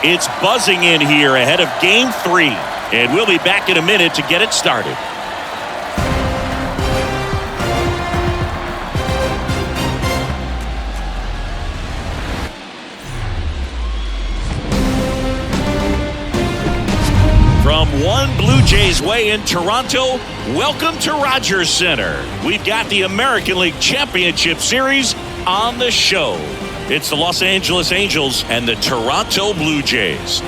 It's buzzing in here ahead of Game 3, and we'll be back in a minute to get it started. From One Blue Jays Way in Toronto, welcome to Rogers Center. We've got the American League Championship Series on the show. It's the Los Angeles Angels and the Toronto Blue Jays.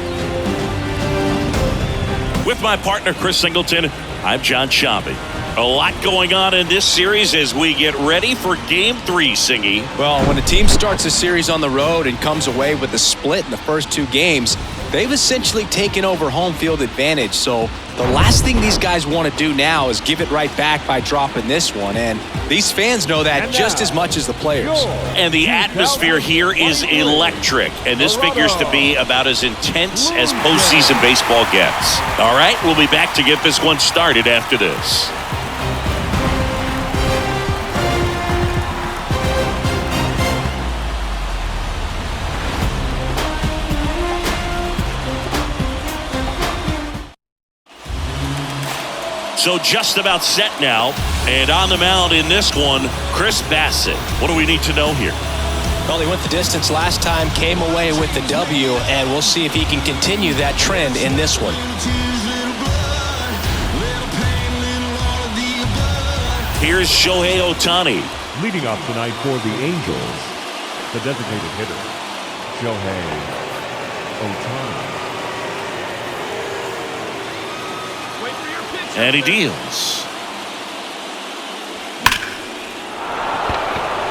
With my partner, Chris Singleton, I'm John Schaube. A lot going on in this series as we get ready for Game 3, Singy. Well, when a team starts a series on the road and comes away with a split in the first 2 games, they've essentially taken over home field advantage. So the last thing these guys want to do now is give it right back by dropping this one. And these fans know that just as much as the players. And the atmosphere here is electric. And this figures to be about as intense as postseason baseball gets. All right, we'll be back to get this one started after this. So just about set now, and on the mound in this one, Chris Bassett. What do we need to know here? Well, he went the distance last time, came away with the W, and we'll see if he can continue that trend in this one. Here's Shohei Ohtani. Leading off tonight for the Angels, the designated hitter, Shohei Ohtani. And he deals.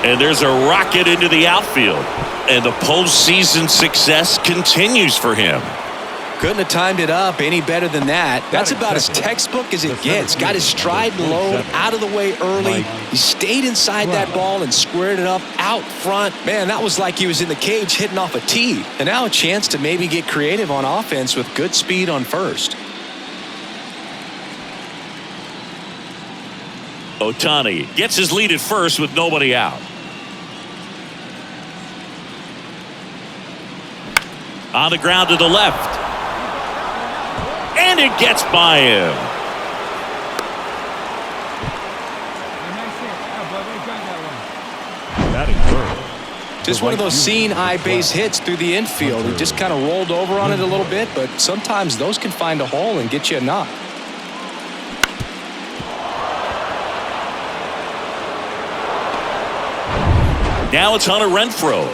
And there's a rocket into the outfield. And the postseason success continues for him. Couldn't have timed it up any better than that. That's about as textbook as it gets. Got his stride and load out of the way early. He stayed inside that ball and squared it up out front. Man, that was like he was in the cage hitting off a tee. And now a chance to maybe get creative on offense with good speed on first. Ohtani gets his lead at first with nobody out. On the ground to the left. And it gets by him. Just one of those seeing eye base hits through the infield. He just kind of rolled over on it a little bit, but sometimes those can find a hole and get you a knock. Now it's Hunter Renfroe.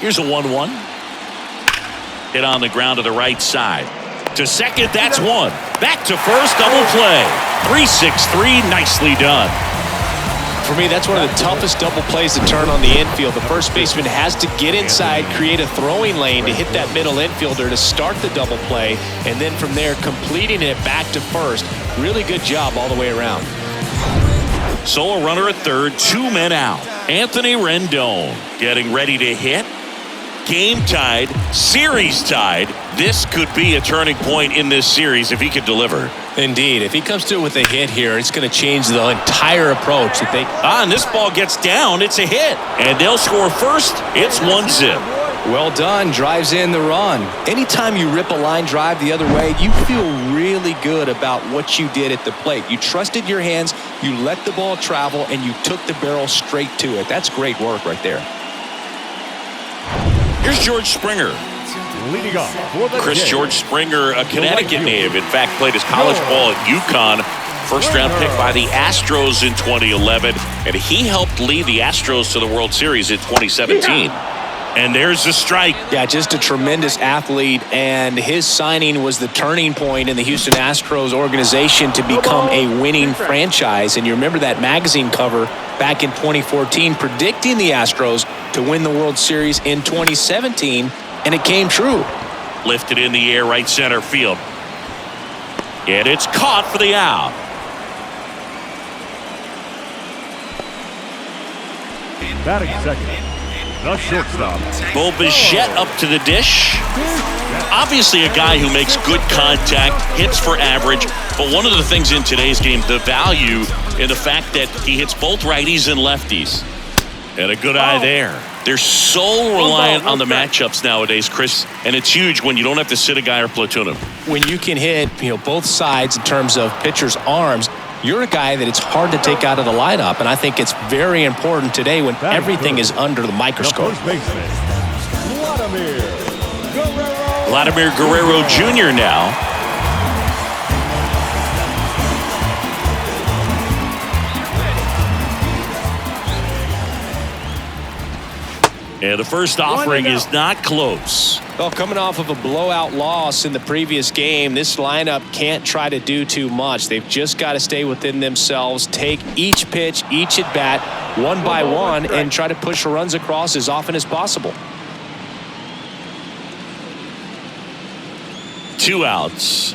Here's a 1-1. Hit on the ground to the right side. To second, that's one. Back to first, double play. 3-6-3, nicely done. For me, that's one of the toughest double plays to turn on the infield. The first baseman has to get inside, create a throwing lane to hit that middle infielder to start the double play, and then from there, completing it back to first. Really good job all the way around. So a runner at third, 2 men out. Anthony Rendon getting ready to hit. Game tied, series tied. This could be a turning point in this series if he can deliver. Indeed. If he comes through with a hit here, it's going to change the entire approach. And this ball gets down. It's a hit. And they'll score first. It's 1-0. Well done. Drives in the run. Anytime you rip a line drive the other way, you feel really good about what you did at the plate. You trusted your hands, you let the ball travel, and you took the barrel straight to it. That's great work right there. Here's George Springer. Leading off for the Chris Jays, George Springer, a Connecticut native. In fact, played his college ball at UConn. First-round pick by the Astros in 2011. And he helped lead the Astros to the World Series in 2017. And there's the strike. Yeah, just a tremendous athlete, and his signing was the turning point in the Houston Astros organization to become a winning franchise. And you remember that magazine cover back in 2014 predicting the Astros to win the World Series in 2017, and it came true. Lifted in the air, right center field. And it's caught for the out. Batting second, the shortstop. Bo Bichette up to the dish. Obviously a guy who makes good contact, hits for average, but one of the things in today's game, the value in the fact that he hits both righties and lefties. And a good eye there. They're so reliant on the matchups nowadays, Chris, and it's huge when you don't have to sit a guy or platoon him. When you can hit, both sides in terms of pitchers' arms, you're a guy that it's hard to take out of the lineup, and I think it's very important today when everything is under the microscope. The first baseman, Vladimir Guerrero Jr. now. And the first offering is not close. Well, coming off of a blowout loss in the previous game, this lineup can't try to do too much. They've just got to stay within themselves, take each pitch, each at bat, one by one, and try to push runs across as often as possible. 2 outs.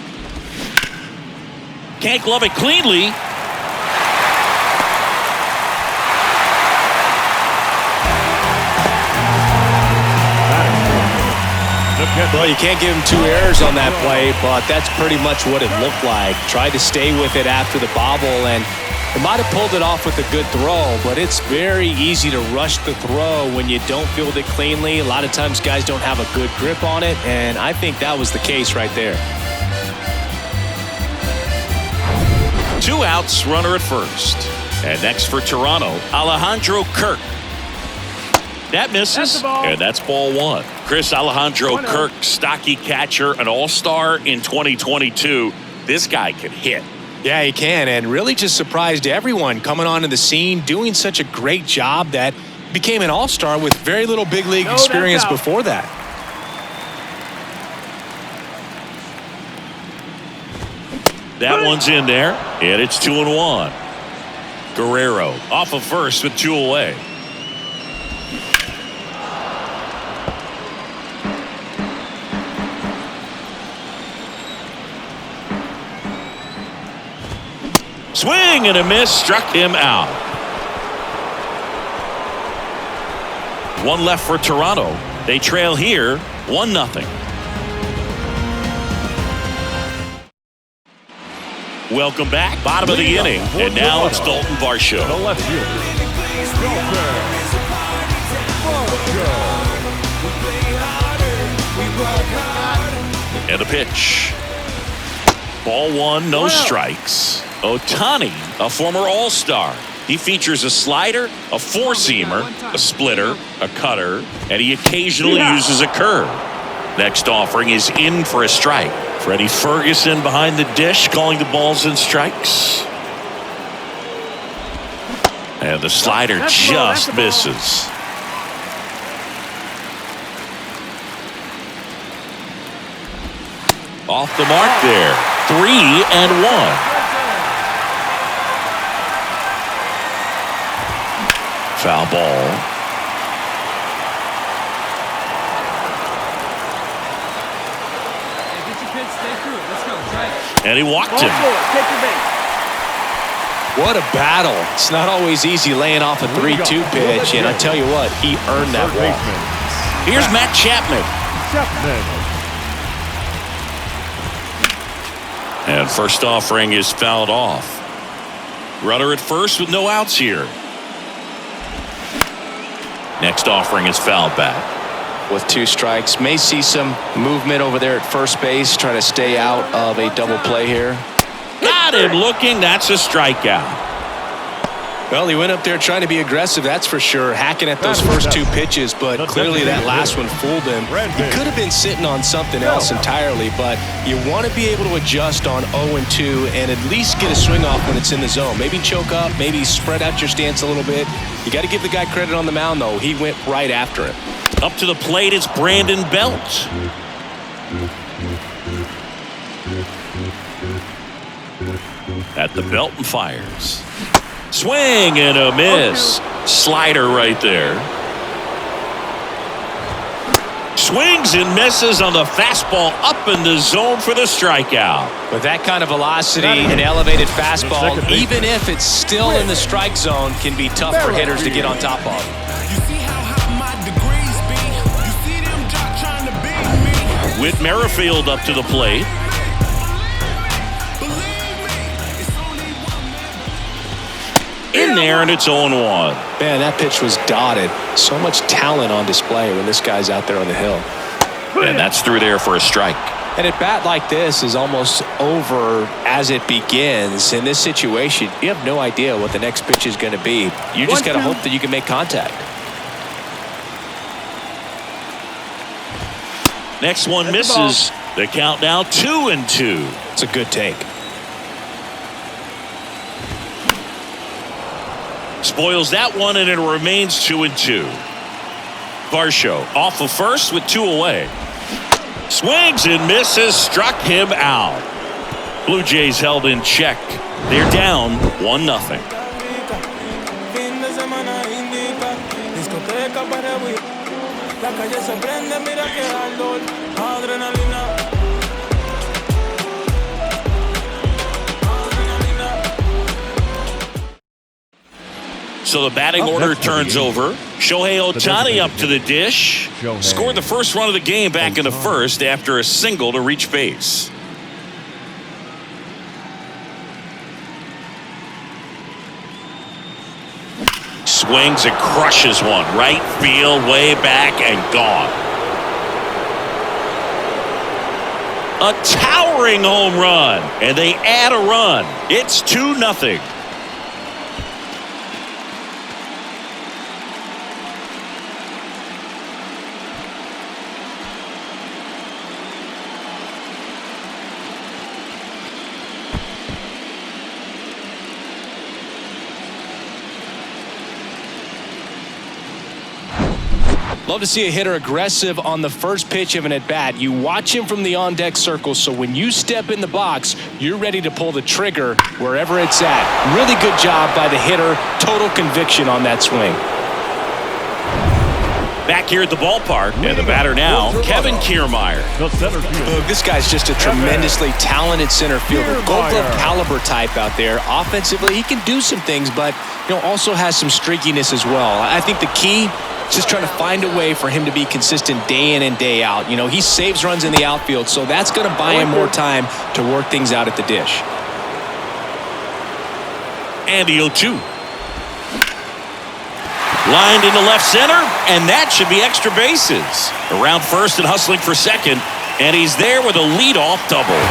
Can't glove it cleanly. Well, you can't give him 2 errors on that play, but that's pretty much what it looked like. Tried to stay with it after the bobble, and it might have pulled it off with a good throw, but it's very easy to rush the throw when you don't field it cleanly. A lot of times guys don't have a good grip on it, and I think that was the case right there. 2 outs, runner at first. And next for Toronto, Alejandro Kirk. That misses, and that's ball 1. Chris, Alejandro Kirk, stocky catcher, an all-star in 2022. This guy can hit. Yeah, he can, and really just surprised everyone coming onto the scene, doing such a great job that became an all-star with very little big league experience before that. That one's in there, and it's 2-1. Guerrero off of first with 2 away. Swing and a miss, struck him out. 1 left for Toronto. They trail here 1-0. Welcome back, bottom of the inning, and now it's Dalton Varsho. The left fielder, And the pitch. Ball 1, no strikes. Ohtani, a former all-star. He features a slider, a four-seamer, a splitter, a cutter, and he occasionally uses a curve. Next offering is in for a strike. Freddie Ferguson behind the dish, calling the balls and strikes. And the slider just misses. Off the mark there. 3-1. Foul ball. And he walked him. What a battle. It's not always easy laying off a 3-2 pitch, and I tell you what, he earned that walk. Here's Matt Chapman. And first offering is fouled off. Runner at first with no outs here. Next offering is fouled back. With 2 strikes, may see some movement over there at first base, trying to stay out of a double play here. Got him looking. That's a strikeout. Well, he went up there trying to be aggressive, that's for sure, hacking at those first 2 pitches, but clearly that last one fooled him. He could have been sitting on something else entirely, but you want to be able to adjust on 0-2 and at least get a swing off when it's in the zone. Maybe choke up, maybe spread out your stance a little bit. You got to give the guy credit on the mound, though. He went right after it. Up to the plate is Brandon Belt. At the belt and fires. Swing and a miss. Slider right there. Swings and misses on the fastball up in the zone for the strikeout. With that kind of velocity and elevated fastball, even if it's still in the strike zone, can be tough for hitters to get on top of. Whit Merrifield up to the plate. In there, and it's 0-1. Man, that pitch was dotted. So much talent on display when this guy's out there on the hill. And that's through there for a strike. And at bat like this is almost over as it begins. In this situation, you have no idea what the next pitch is going to be. You just got to hope that you can make contact. Next one misses. The count now 2-2. It's a good take. Spoils that one, and it remains 2-2. Varsho off of first with 2 away. Swings and misses, struck him out. Blue Jays held in check. They're down 1-0. So the batting order turns over. Shohei Ohtani up to the dish. Scored the first run of the game back in the first after a single to reach base. Swings and crushes one. Right field, way back, and gone. A towering home run, and they add a run. It's 2-0. Love to see a hitter aggressive on the first pitch of an at-bat. You watch him from the on-deck circle, so when you step in the box, you're ready to pull the trigger wherever it's at. Really good job by the hitter. Total conviction on that swing. Back here at the ballpark, and the batter now, Kevin Kiermaier. This guy's just a tremendously talented center fielder. Gold glove caliber type out there. Offensively, he can do some things, but also has some streakiness as well. I think the key is just trying to find a way for him to be consistent day in and day out. He saves runs in the outfield, so that's going to buy him more time to work things out at the dish. And the 0-2. Lined into left center, and that should be extra bases. Around first and hustling for second, and he's there with a leadoff double.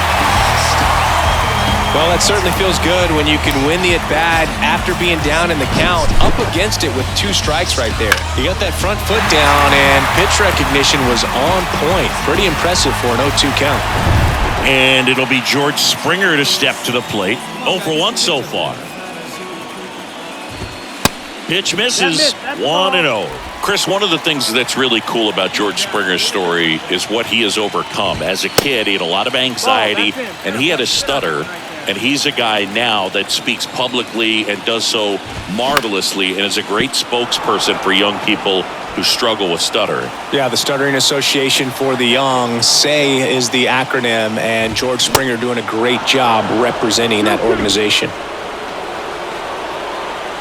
Well, that certainly feels good when you can win the at-bat after being down in the count, up against it with 2 strikes right there. You got that front foot down, and pitch recognition was on point. Pretty impressive for an 0-2 count. And it'll be George Springer to step to the plate. 0 for 1 so far. Pitch misses, 1-0. Chris, one of the things that's really cool about George Springer's story is what he has overcome. As a kid, he had a lot of anxiety, and he had a stutter, and he's a guy now that speaks publicly and does so marvelously and is a great spokesperson for young people who struggle with stuttering. Yeah, the Stuttering Association for the Young, SAY is the acronym, and George Springer doing a great job representing that organization.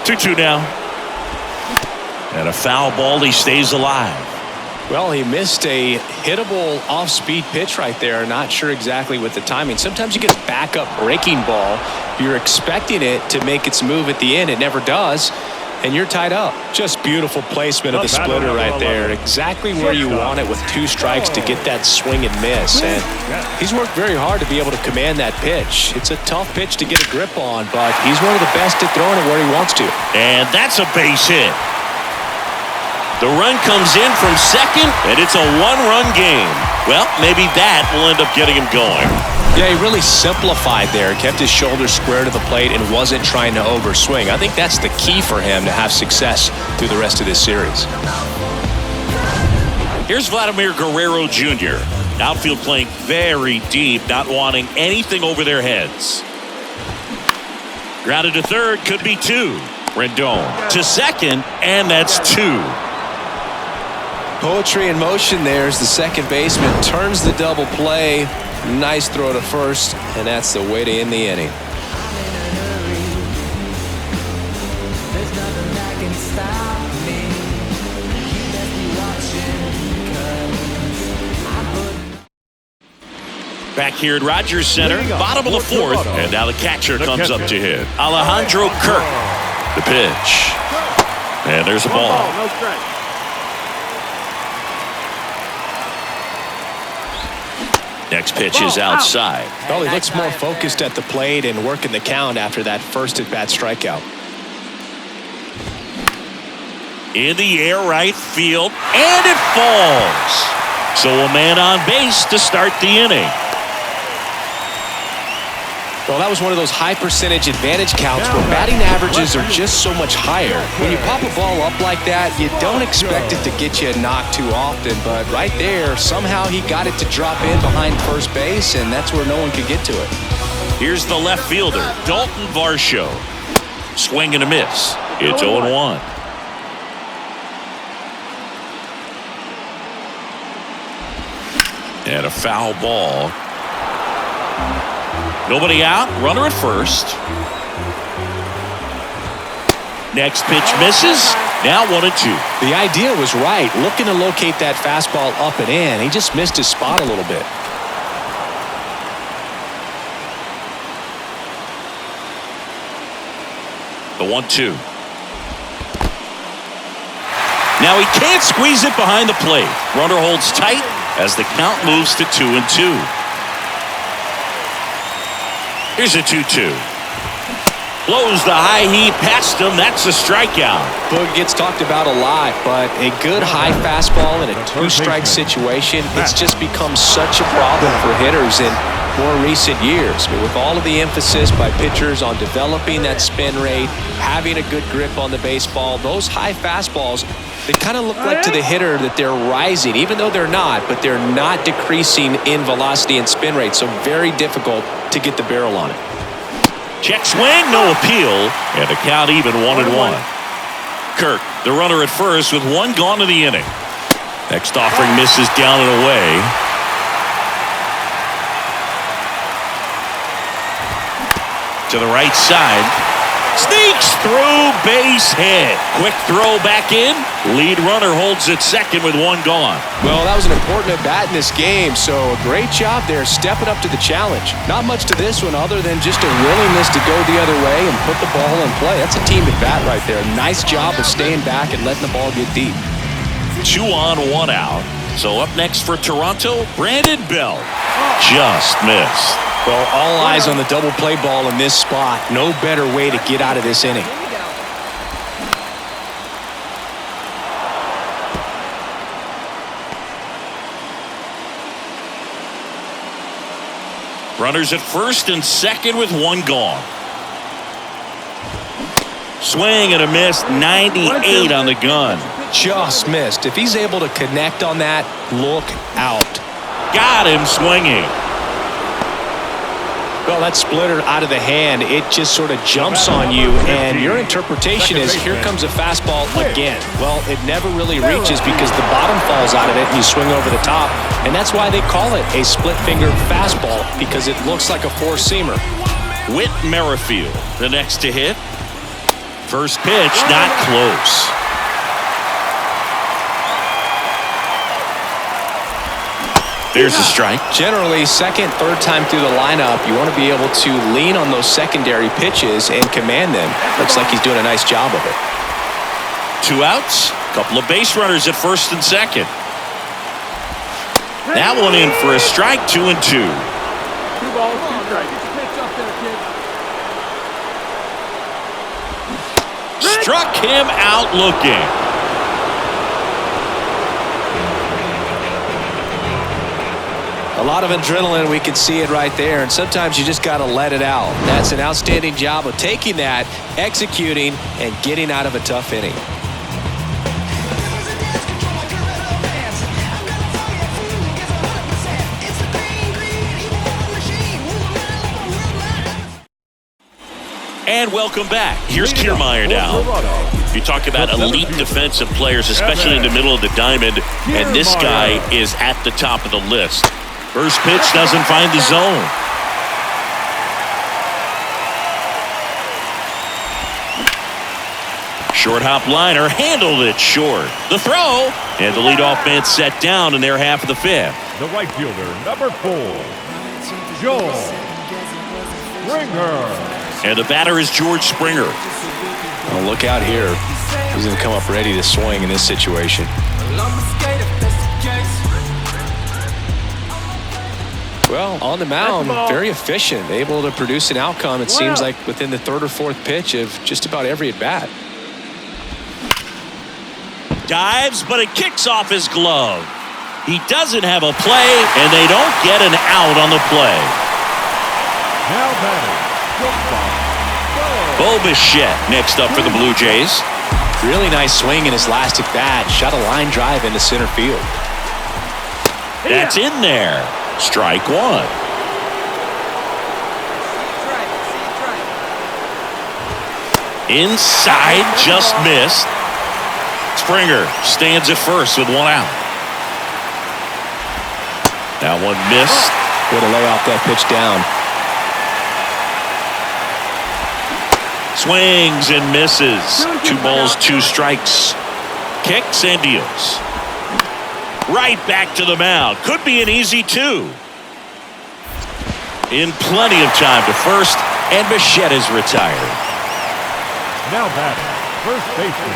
2-2 now. And a foul ball, he stays alive. Well, he missed a hittable off-speed pitch right there. Not sure exactly with the timing. Sometimes you get a backup breaking ball. You're expecting it to make its move at the end. It never does. And you're tied up. Just beautiful placement of the splitter right there. Exactly where you want it with 2 strikes to get that swing and miss. And he's worked very hard to be able to command that pitch. It's a tough pitch to get a grip on, but he's one of the best at throwing it where he wants to. And that's a base hit. The run comes in from second, and it's a 1-run game. Well, maybe that will end up getting him going. Yeah, he really simplified there. Kept his shoulders square to the plate and wasn't trying to overswing. I think that's the key for him to have success through the rest of this series. Here's Vladimir Guerrero Jr. Outfield playing very deep, not wanting anything over their heads. Grounded to third, could be 2. Rendon to second, and that's 2. Poetry in motion there as the second baseman turns the double play. Nice throw to first, and that's the way to end the inning. Back here at Rogers Center, bottom of the fourth, and now the catcher comes up to hit. Alejandro Kirk, the pitch. And there's a ball. Next pitch is outside. Well, he looks more focused at the plate and working the count after that first at-bat strikeout. In the air, right field, and it falls. So a man on base to start the inning. Well, that was one of those high percentage advantage counts where batting averages are just so much higher. When you pop a ball up like that, you don't expect it to get you a knock too often, but right there, somehow he got it to drop in behind first base, and that's where no one could get to it. Here's the left fielder, Dalton Varsho. Swing and a miss. It's 0-1. And a foul ball. Nobody out, runner at first. Next pitch misses. Now 1-2. The idea was right, looking to locate that fastball up and in. He just missed his spot a little bit. The 1-2. Now he can't squeeze it behind the plate. Runner holds tight as the count moves to 2-2. Here's a 2-2. Blows the high heat past him. That's a strikeout. Boog gets talked about a lot, but a good high fastball in a two-strike situation, it's just become such a problem for hitters in more recent years. With all of the emphasis by pitchers on developing that spin rate, having a good grip on the baseball, those high fastballs, they kind of look like to the hitter that they're rising, even though they're not, but they're not decreasing in velocity and spin rate, so very difficult to get the barrel on it. Check swing, no appeal, and the count even 1-1. Kirk, the runner at first with one gone in the inning. Next offering misses down and away. To the right side. Sneaks through, base hit. Quick throw back in. Lead runner holds at second with one gone. Well, that was an important at-bat in this game, so a great job there stepping up to the challenge. Not much to this one other than just a willingness to go the other way and put the ball in play. That's a team at-bat right there. Nice job of staying back and letting the ball get deep. 2 on, 1 out. So up next for Toronto, Brandon Belt. Just missed. Well, all eyes on the double play ball in this spot. No better way to get out of this inning. Runners at first and second with one gone. Swing and a miss, 98 on the gun. Just missed. If he's able to connect on that, look out. Got him swinging. Well, that splitter out of the hand, it just sort of jumps on you, and your interpretation is here comes a fastball again. Well, it never really reaches because the bottom falls out of it and you swing over the top, and that's why they call it a split-fingered fastball, because it looks like a four-seamer. Whit Merrifield, the next to hit. First pitch, not close. There's a strike. Generally, second, third time through the lineup, you want to be able to lean on those secondary pitches and command them. Looks like he's doing a nice job of it. 2 outs, couple of base runners at first and second. That one in for a strike, 2-2. 2 balls, 2 strikes. Pitch up there, kid. Struck him out looking. A lot of adrenaline, we can see it right there, and sometimes you just got to let it out. That's an outstanding job of taking that, executing, and getting out of a tough inning. And welcome back. Here's Kiermaier now. You talk about elite defensive players, especially in the middle of the diamond, and this guy is at the top of the list. First pitch doesn't find the zone. Short hop liner, handled it short. The throw, and the leadoff man set down in their half of the fifth. The right fielder, number 4, Joel Springer. And the batter is George Springer. Well, look out here. He's going to come up ready to swing in this situation. Well, on the mound, very efficient, able to produce an outcome, it seems like, within the third or fourth pitch of just about every at-bat. Dives, but it kicks off his glove. He doesn't have a play, and they don't get an out on the play. Now batting, Bo Bichette next up for the Blue Jays. Really nice swing in his last at-bat. Shot a line drive into center field. That's in there. Strike one. Inside, just missed. Springer stands at first with one out. That one missed. Way to lay off that pitch down. Swings and misses. 2 balls, 2 strikes. Kicks and deals. Right back to the mound. Could be an easy 2. In plenty of time to first, and Bichette is retired. now batting, first baseman,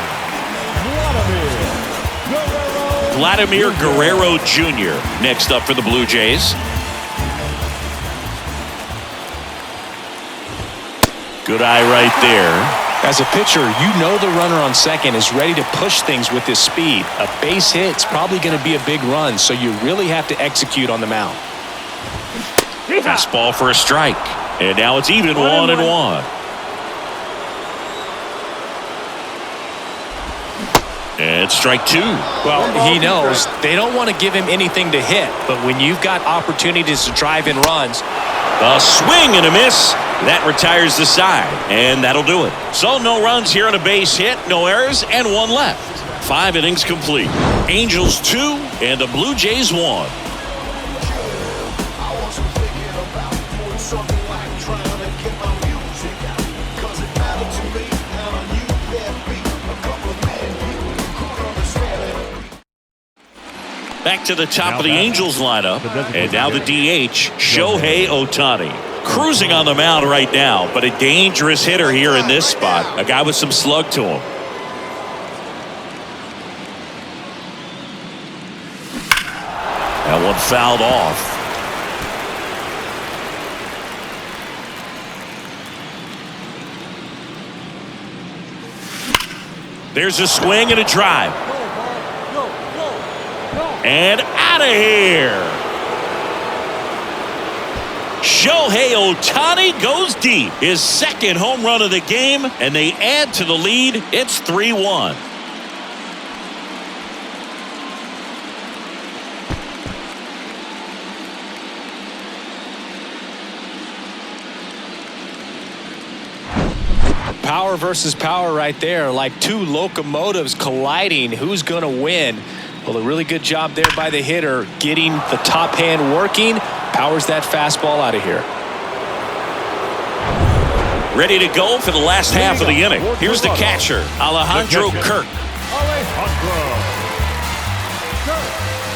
Vladimir Guerrero Jr. next up for the Blue Jays. Good eye right there. As a pitcher, you know the runner on second is ready to push things with his speed. A base hit's probably going to be a big run, so you really have to execute on the mound. Fastball for a strike. And now it's even 1-1. And strike 2. Well, he knows they don't want to give him anything to hit, but when you've got opportunities to drive in runs. A swing and a miss. That retires the side, and that'll do it. So no runs here on a base hit, no errors, and 1 left. 5 innings complete. Angels 2 and the Blue Jays 1. Back to the top of the Angels lineup, and now the DH, Shohei Ohtani. Cruising on the mound right now, but a dangerous hitter here in this spot. A guy with some slug to him. That one fouled off. There's a swing and a drive. And out of here. Shohei Ohtani goes deep. His second home run of the game, and they add to the lead. It's 3-1. Power versus power right there, like 2 locomotives colliding. Who's going to win? Well, a really good job there by the hitter, getting the top hand working. Powers that fastball out of here. Ready to go for the last half of the inning. Here's the catcher, Alejandro Kirk.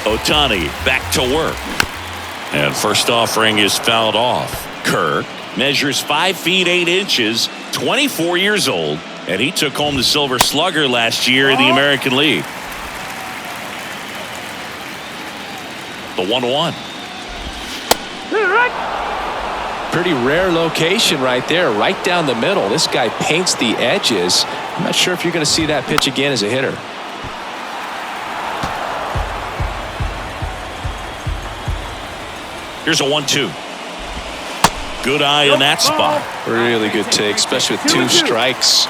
Ohtani back to work. And first offering is fouled off. Kirk measures 5 feet 8 inches, 24 years old, and he took home the Silver Slugger last year in the American League. The 1-1. Pretty rare location right there, right down the middle. This guy paints the edges. I'm not sure if you're going to see that pitch again as a hitter. Here's a 1-2. Good eye in that spot. Really good take, especially with 2 strikes.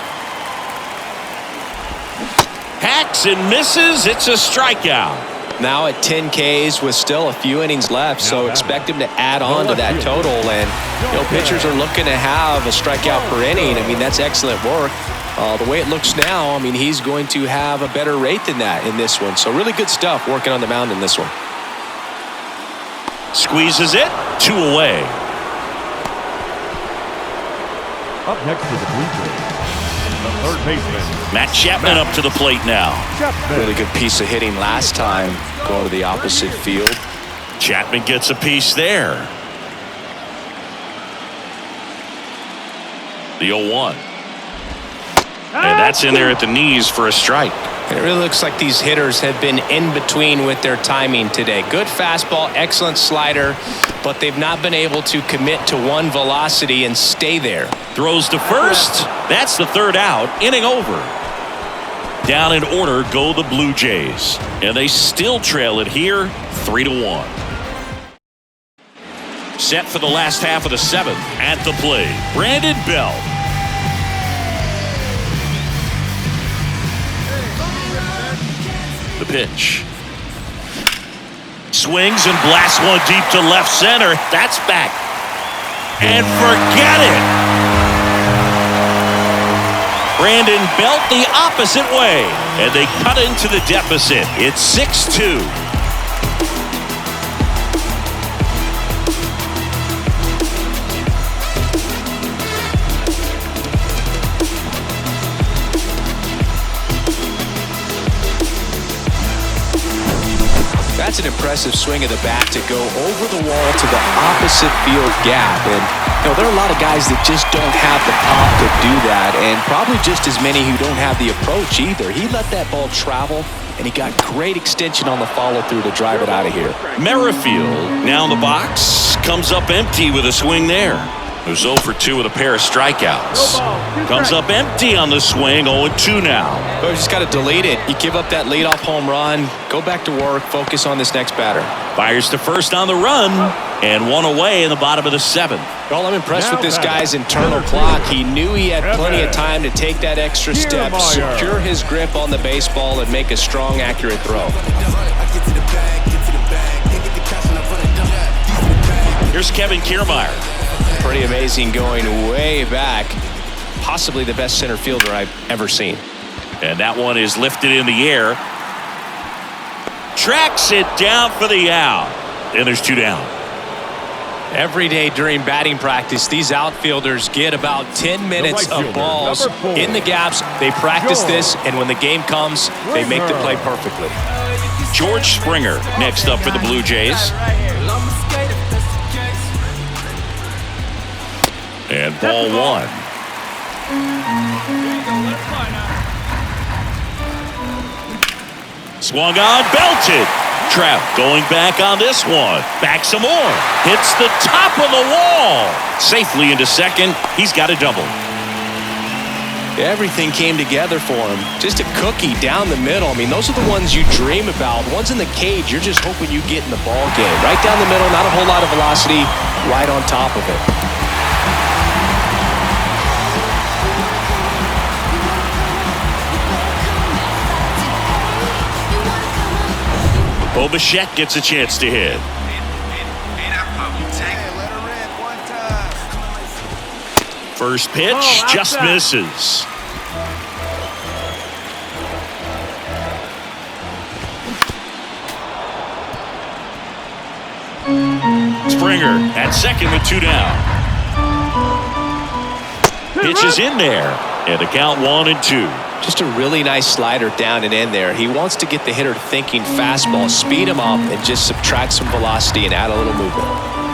Hacks and misses. It's a strikeout. Now at 10 Ks with still a few innings left, so expect him to add on to that total. And, pitchers are looking to have a strikeout per inning. I mean, that's excellent work. The way it looks now, I mean, he's going to have a better rate than that in this one. So really good stuff working on the mound in this one. Squeezes it. 2 away. Up next to the Blue Jays, the third baseman, Matt Chapman up to the plate now. Chapman. Really good piece of hitting last time, going to the opposite field. Chapman gets a piece there. The 0-1. And that's in there at the knees for a strike. It really looks like these hitters have been in between with their timing today. Good fastball, excellent slider, but they've not been able to commit to one velocity and stay there. Throws to first. That's the third out. Inning over. Down in order go the Blue Jays. And they still trail it here 3-1. Set for the last half of the 7th. At the plate, Brandon Belt. The pitch. Swings and blasts one deep to left center. That's back. And forget it. Brandon Belt the opposite way. And they cut into the deficit. It's 6-2. That's an impressive swing of the bat to go over the wall to the opposite field gap. And, you know, there are a lot of guys that just don't have the pop to do that, and probably just as many who don't have the approach either. He let that ball travel, and he got great extension on the follow-through to drive it out of here. Merrifield now in the box. Comes up empty with a swing there. Who's 0 for 2 with a pair of strikeouts. Comes up empty on the swing, 0-2 now. But you just got to delete it. You give up that leadoff home run, go back to work, focus on this next batter. Fires to first on the run, and 1 away in the bottom of the 7th. Well, I'm impressed with this guy's internal clock. He knew he had plenty of time to take that extra step, secure his grip on the baseball, and make a strong, accurate throw. Here's Kevin Kiermaier. Pretty amazing, going way back. Possibly the best center fielder I've ever seen. And that one is lifted in the air. Tracks it down for the out. And there's 2 down. Every day during batting practice, these outfielders get about 10 minutes of balls in the gaps. They practice this, and when the game comes, they make the play perfectly. George Springer next up for the Blue Jays. And ball 1. Swung on, belted. Trout going back on this one. Back some more. Hits the top of the wall. Safely into second. He's got a double. Everything came together for him. Just a cookie down the middle. I mean, those are the ones you dream about. Ones in the cage, you're just hoping you get in the ball game. Right down the middle, not a whole lot of velocity. Right on top of it. Bichette gets a chance to hit. First pitch just misses. Springer at second with 2 down. Pitches in there, and the count 1-2. Just a really nice slider down and in there. He wants to get the hitter thinking fastball, speed him up, and just subtract some velocity and add a little movement.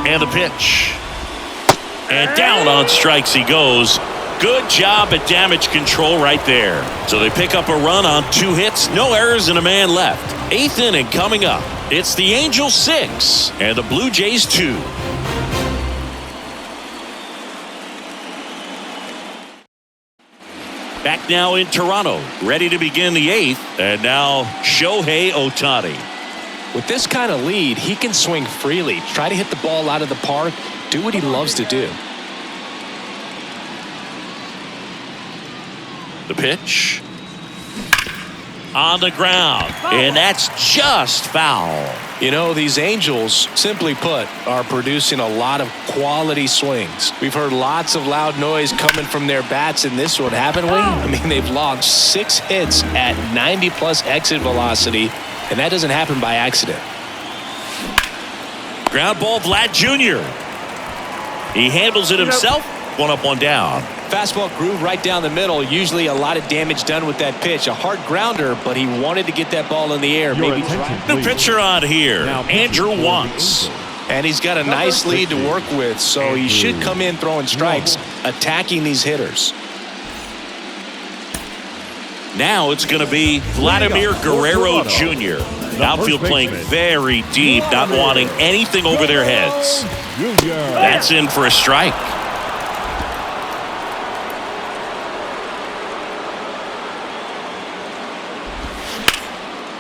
And the pitch. And down on strikes he goes. Good job at damage control right there. So they pick up a run on 2 hits, no errors, and a man left. 8th inning coming up. It's the Angels 6 and the Blue Jays 2. Back now in Toronto, ready to begin the 8th, and now Shohei Ohtani. With this kind of lead, he can swing freely, try to hit the ball out of the park, do what he loves to do. The pitch. On the ground, and that's just foul. You know, these Angels, simply put, are producing a lot of quality swings. We've heard lots of loud noise coming from their bats in this one, haven't we? I mean, they've logged 6 hits at 90+ exit velocity, and that doesn't happen by accident. Ground ball, Vlad Jr. He handles it himself. 1 up, 1 down. Fastball groove right down the middle. Usually a lot of damage done with that pitch. A hard grounder, but he wanted to get that ball in the air. Maybe new pitcher on here, Andrew Wantz. And he's got a nice lead to work with, so he should come in throwing strikes, attacking these hitters. Now it's going to be Vladimir Guerrero Jr. Outfield playing very deep, not wanting anything over their heads. That's in for a strike.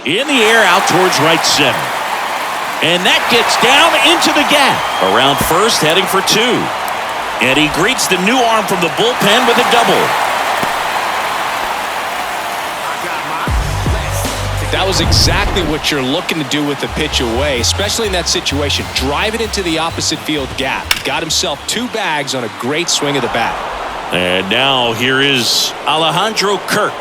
In the air, out towards right center. And that gets down into the gap. Around first, heading for 2. And he greets the new arm from the bullpen with a double. That was exactly what you're looking to do with the pitch away, especially in that situation. Drive it into the opposite field gap. Got himself 2 bags on a great swing of the bat. And now here is Alejandro Kirk.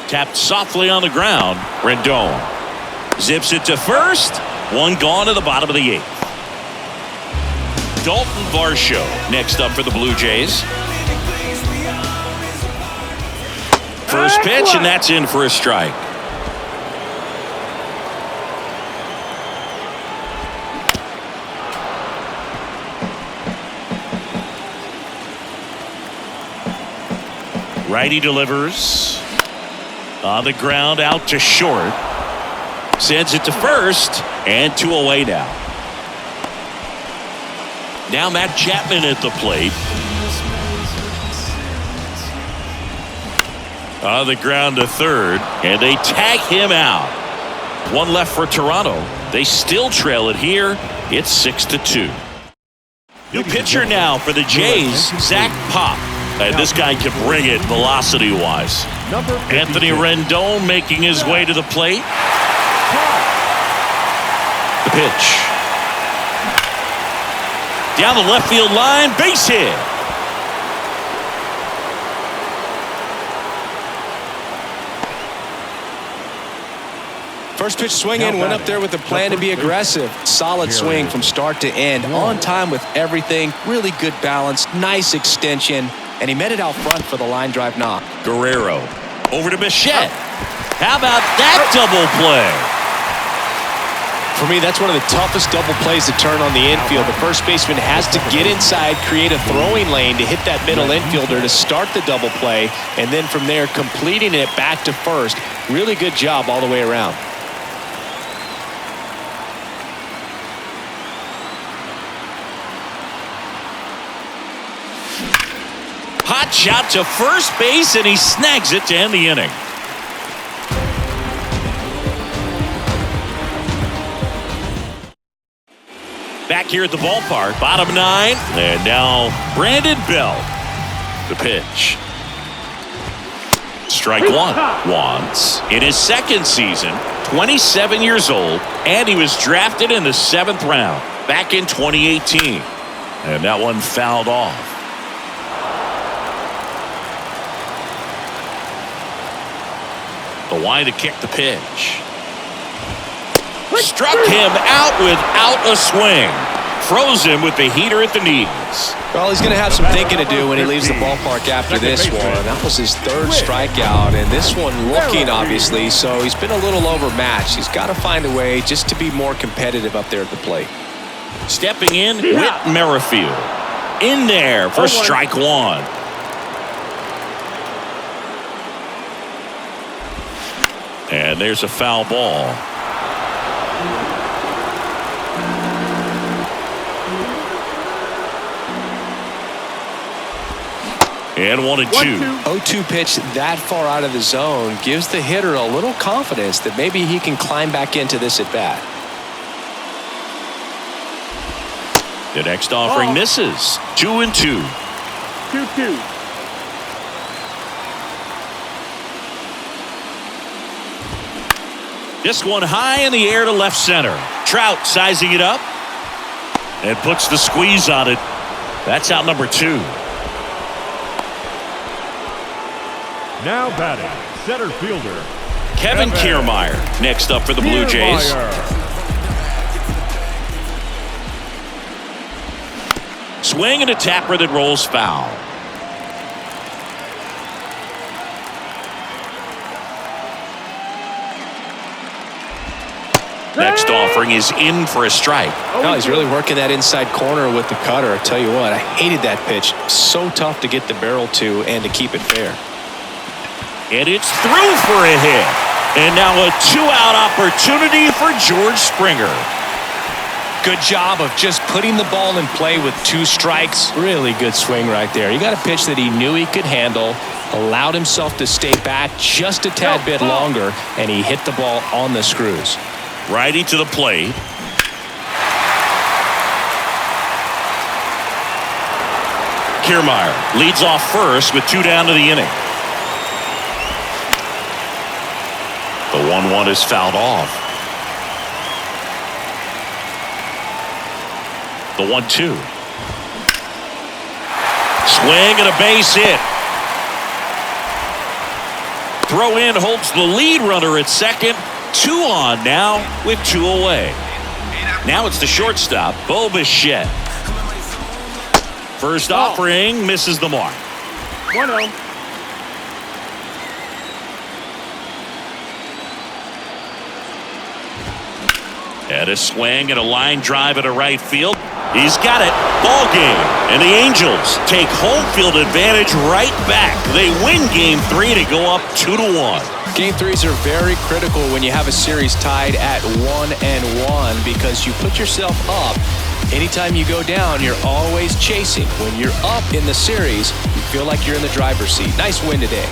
Tapped softly on the ground. Rendon zips it to first. 1 gone to the bottom of the 8th. Dalton Varsho next up for the Blue Jays. First pitch, and that's in for a strike. Righty delivers. On the ground, out to short. Sends it to first, and 2 away now. Now Matt Chapman at the plate. On the ground to third, and they tag him out. 1 left for Toronto. They still trail it here. It's 6-2. New pitcher now for the Jays, Zach Pop. And this guy can bring it velocity-wise. Anthony Rendon making his way to the plate. The pitch. Down the left field line, base hit. First pitch swinging, went up there with a plan to be aggressive. Solid swing from start to end. On time with everything. Really good balance. Nice extension. And he met it out front for the line drive knock. Guerrero over to Bichette. How about that double play? For me, that's one of the toughest double plays to turn on the infield. The first baseman has to get inside, create a throwing lane to hit that middle infielder to start the double play, and then from there completing it back to first. Really good job all the way around. Hot shot to first base, and he snags it to end the inning. Back here at the ballpark, bottom 9, and now Brandon Bell. The pitch. Strike 1. Wantz in his 2nd season, 27 years old, and he was drafted in the 7th round back in 2018. And that one fouled off. The line to kick the pitch. Struck him out without a swing. Froze him with the heater at the knees. Well, he's going to have some thinking to do when he leaves the ballpark after this one. That was his 3rd strikeout, and this one looking, obviously, so he's been a little overmatched. He's got to find a way just to be more competitive up there at the plate. Stepping in, Whit Merrifield. In there for strike 1. And there's a foul ball. And 1-2. 0-2 pitch that far out of the zone gives the hitter a little confidence that maybe he can climb back into this at bat. The next offering misses. 2-2. 2-2. This one high in the air to left center. Trout sizing it up and puts the squeeze on it. That's out number 2. Now batting, center fielder Kevin Kiermaier next up for the Blue Jays. Swing and a tapper that rolls foul. Next offering is in for a strike. Oh, he's really working that inside corner with the cutter. I tell you what, I hated that pitch. So tough to get the barrel to and to keep it fair. And it's through for a hit. And now a 2-out opportunity for George Springer. Good job of just putting the ball in play with 2 strikes. Really good swing right there. He got a pitch that he knew he could handle, allowed himself to stay back just a tad bit longer, and he hit the ball on the screws. Righty to the plate. Kiermaier leads off first with 2 down to the inning. The 1-1 is fouled off. The 1-2. Swing and a base hit. Throw in holds the lead runner at second. 2 on now with 2 away. Now it's the shortstop, Bo Bichette. First offering misses the mark. 1-0. And a swing and a line drive into right field. He's got it. Ball game. And the Angels take home field advantage right back. They win Game 3 to go up 2-1. Game 3s are very critical when you have a series tied at 1-1 because you put yourself up. Anytime you go down, you're always chasing. When you're up in the series, you feel like you're in the driver's seat. Nice win today.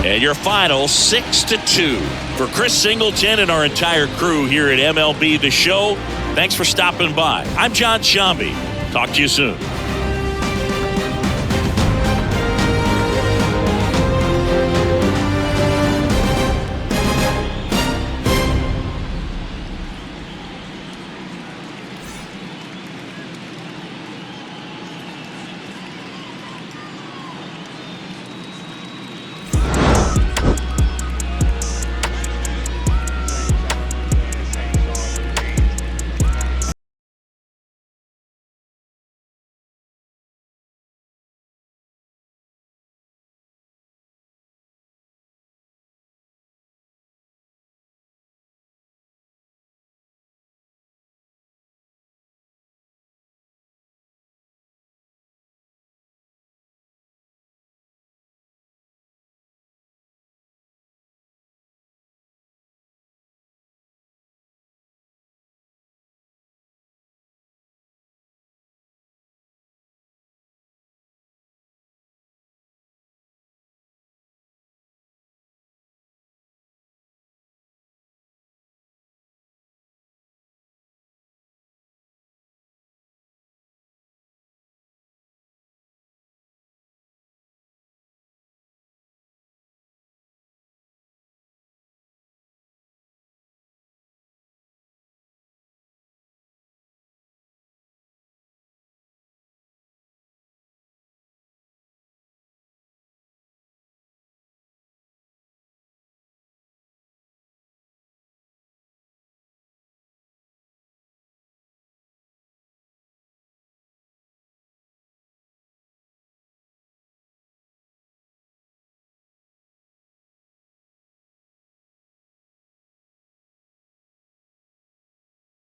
And your final 6-2. For Chris Singleton and our entire crew here at MLB The Show, thanks for stopping by. I'm John Shambi. Talk to you soon.